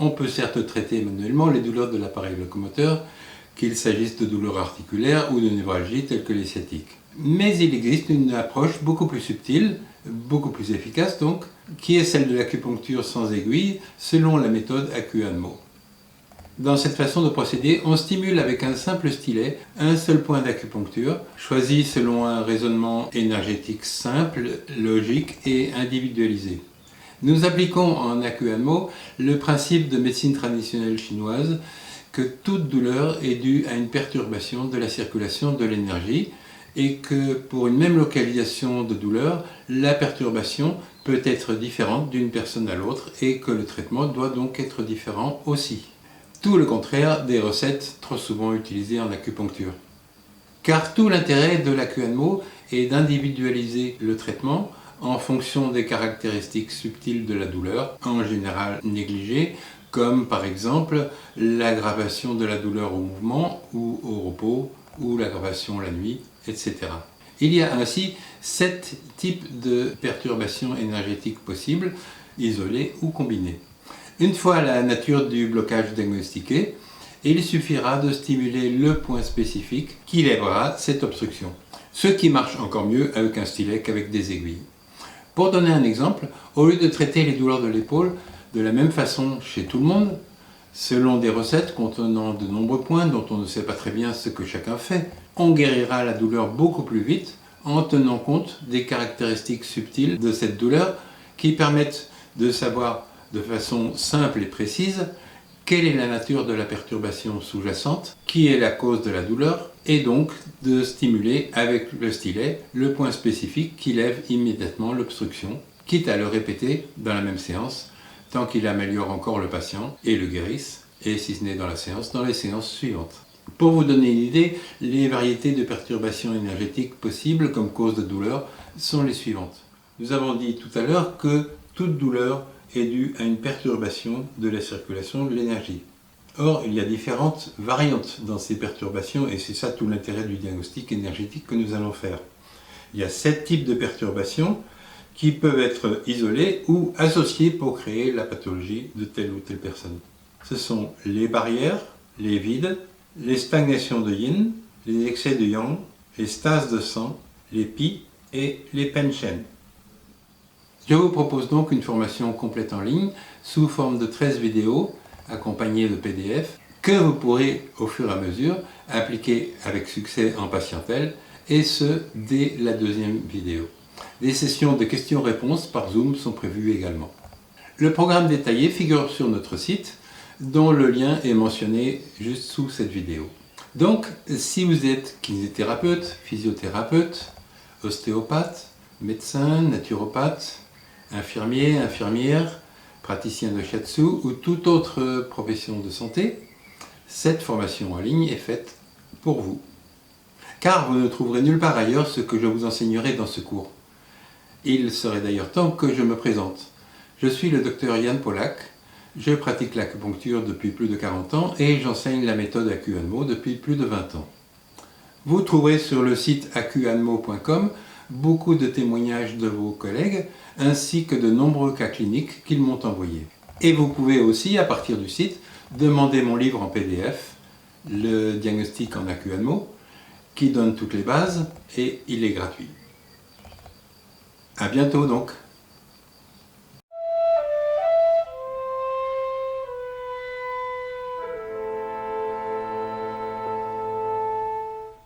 On peut certes traiter manuellement les douleurs de l'appareil locomoteur, qu'il s'agisse de douleurs articulaires ou de névralgie telles que les sciatiques. Mais il existe une approche beaucoup plus subtile, beaucoup plus efficace donc, qui est celle de l'acupuncture sans aiguille, selon la méthode Acuanmo. Dans cette façon de procéder, on stimule avec un simple stylet un seul point d'acupuncture, choisi selon un raisonnement énergétique simple, logique et individualisé. Nous appliquons en Acuanmo le principe de médecine traditionnelle chinoise que toute douleur est due à une perturbation de la circulation de l'énergie et que pour une même localisation de douleur, la perturbation peut être différente d'une personne à l'autre et que le traitement doit donc être différent aussi. Tout le contraire des recettes trop souvent utilisées en acupuncture. Car tout l'intérêt de l'Acuanmo est d'individualiser le traitement en fonction des caractéristiques subtiles de la douleur, en général négligées, comme par exemple l'aggravation de la douleur au mouvement ou au repos, ou l'aggravation la nuit, etc. Il y a ainsi 7 types de perturbations énergétiques possibles, isolées ou combinées. Une fois la nature du blocage diagnostiquée, il suffira de stimuler le point spécifique qui lèvera cette obstruction, ce qui marche encore mieux avec un stylet qu'avec des aiguilles. Pour donner un exemple, au lieu de traiter les douleurs de l'épaule de la même façon chez tout le monde, selon des recettes contenant de nombreux points dont on ne sait pas très bien ce que chacun fait, on guérira la douleur beaucoup plus vite en tenant compte des caractéristiques subtiles de cette douleur qui permettent de savoir de façon simple et précise quelle est la nature de la perturbation sous-jacente, qui est la cause de la douleur, et donc de stimuler avec le stylet le point spécifique qui lève immédiatement l'obstruction, quitte à le répéter dans la même séance, tant qu'il améliore encore le patient et le guérisse, et si ce n'est dans la séance, dans les séances suivantes. Pour vous donner une idée, les variétés de perturbations énergétiques possibles comme cause de douleur sont les suivantes. Nous avons dit tout à l'heure que toute douleur est due à une perturbation de la circulation de l'énergie. Or, il y a différentes variantes dans ces perturbations et c'est ça tout l'intérêt du diagnostic énergétique que nous allons faire. Il y a 7 types de perturbations qui peuvent être isolées ou associées pour créer la pathologie de telle ou telle personne. Ce sont les barrières, les vides, les stagnations de yin, les excès de yang, les stases de sang, les pi et les penchen. Je vous propose donc une formation complète en ligne sous forme de 13 vidéos accompagnées de PDF que vous pourrez au fur et à mesure appliquer avec succès en patientèle et ce dès la 2e vidéo. Des sessions de questions-réponses par Zoom sont prévues également. Le programme détaillé figure sur notre site dont le lien est mentionné juste sous cette vidéo. Donc si vous êtes kinésithérapeute, physiothérapeute, ostéopathe, médecin, naturopathe, infirmier, infirmière, praticien de shiatsu ou toute autre profession de santé, cette formation en ligne est faite pour vous. Car vous ne trouverez nulle part ailleurs ce que je vous enseignerai dans ce cours. Il serait d'ailleurs temps que je me présente. Je suis le Dr Yann Polak, je pratique l'acupuncture depuis plus de 40 ans et j'enseigne la méthode Acuanmo depuis plus de 20 ans. Vous trouverez sur le site acuanmo.com beaucoup de témoignages de vos collègues ainsi que de nombreux cas cliniques qu'ils m'ont envoyés. Et vous pouvez aussi, à partir du site, demander mon livre en PDF, le diagnostic en Acuanmo, qui donne toutes les bases et il est gratuit. À bientôt donc.